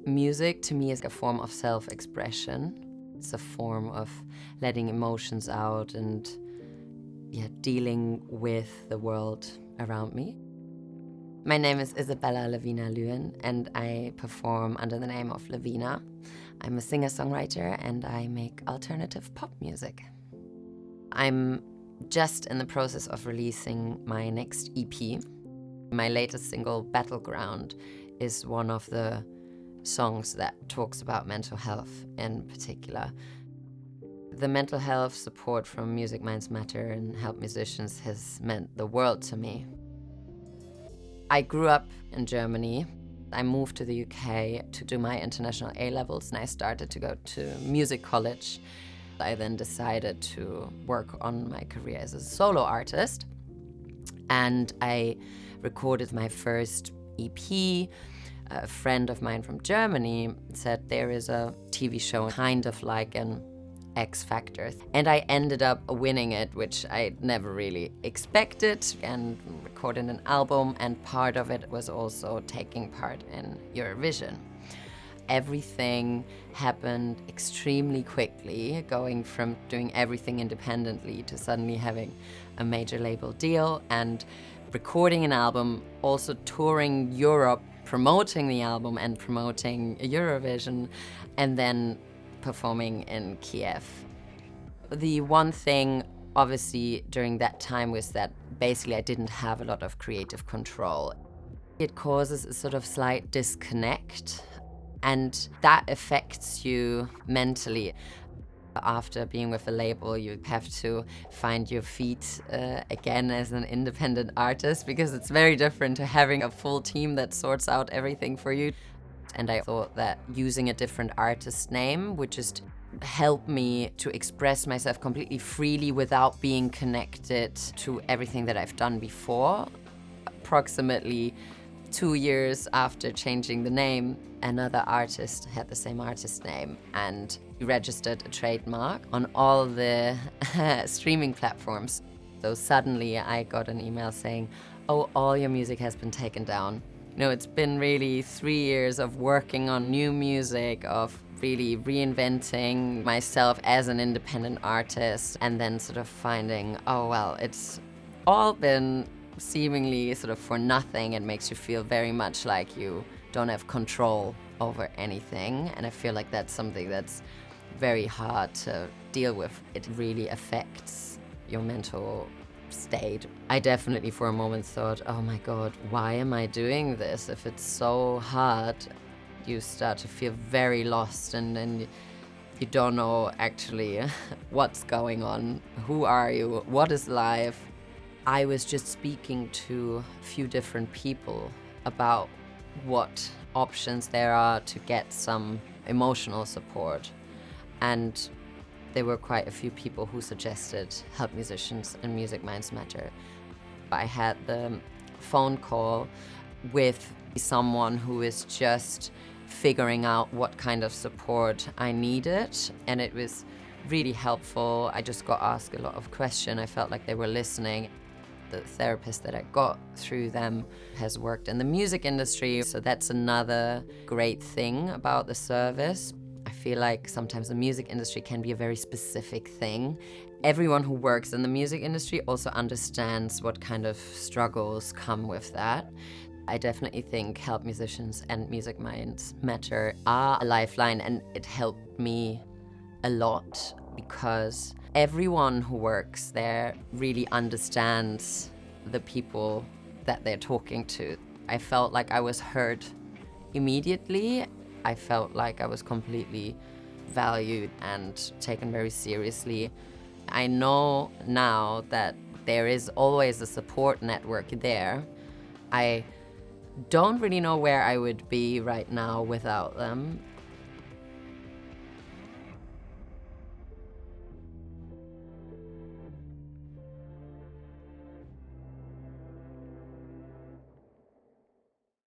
Music to me is a form of self-expression. It's a form of letting emotions out and dealing with the world around me. My name is Isabella Lavina Luen and I perform under the name of Lavina. I'm a singer-songwriter and I make alternative pop music. I'm just in the process of releasing my next EP. My latest single, Battleground, is one of the songs that talks about mental health in particular. The mental health support from Music Minds Matter and Help Musicians has meant the world to me. I grew up in Germany. I moved to the UK to do my international A-levels and I started to go to music college. I then decided to work on my career as a solo artist and I recorded my first EP. A friend of mine from Germany said there is a TV show kind of like an X Factor. And I ended up winning it, which I never really expected, and recorded an album, and part of it was also taking part in Eurovision. Everything happened extremely quickly, going from doing everything independently to suddenly having a major label deal and recording an album, also touring Europe, promoting the album and promoting Eurovision, and then performing in Kiev. The one thing, obviously, during that time was that basically I didn't have a lot of creative control. It causes a sort of slight disconnect, and that affects you mentally. After being with a label, you have to find your feet again as an independent artist, because it's very different to having a full team that sorts out everything for you. And I thought that using a different artist name would just help me to express myself completely freely without being connected to everything that I've done before. Approximately 2 years after changing the name, another artist had the same artist name and registered a trademark on all the streaming platforms. So suddenly I got an email saying, "Oh, all your music has been taken down." You know, it's been really 3 years of working on new music, of really reinventing myself as an independent artist, and then sort of finding, oh well, it's all been seemingly sort of for nothing. It makes you feel very much like you don't have control over anything. And I feel like that's something that's very hard to deal with. It really affects your mental state. I definitely for a moment thought, oh my God, why am I doing this? If it's so hard, you start to feel very lost and you don't know actually what's going on. Who are you? What is life? I was just speaking to a few different people about what options there are to get some emotional support. And there were quite a few people who suggested Help Musicians and Music Minds Matter. I had the phone call with someone who is just figuring out what kind of support I needed, and it was really helpful. I just got asked a lot of questions. I felt like they were listening. The therapist that I got through them has worked in the music industry, so that's another great thing about the service. I feel like sometimes the music industry can be a very specific thing. Everyone who works in the music industry also understands what kind of struggles come with that. I definitely think Help Musicians and Music Minds Matter are a lifeline, and it helped me a lot because everyone who works there really understands the people that they're talking to. I felt like I was heard immediately. I felt like I was completely valued and taken very seriously. I know now that there is always a support network there. I don't really know where I would be right now without them.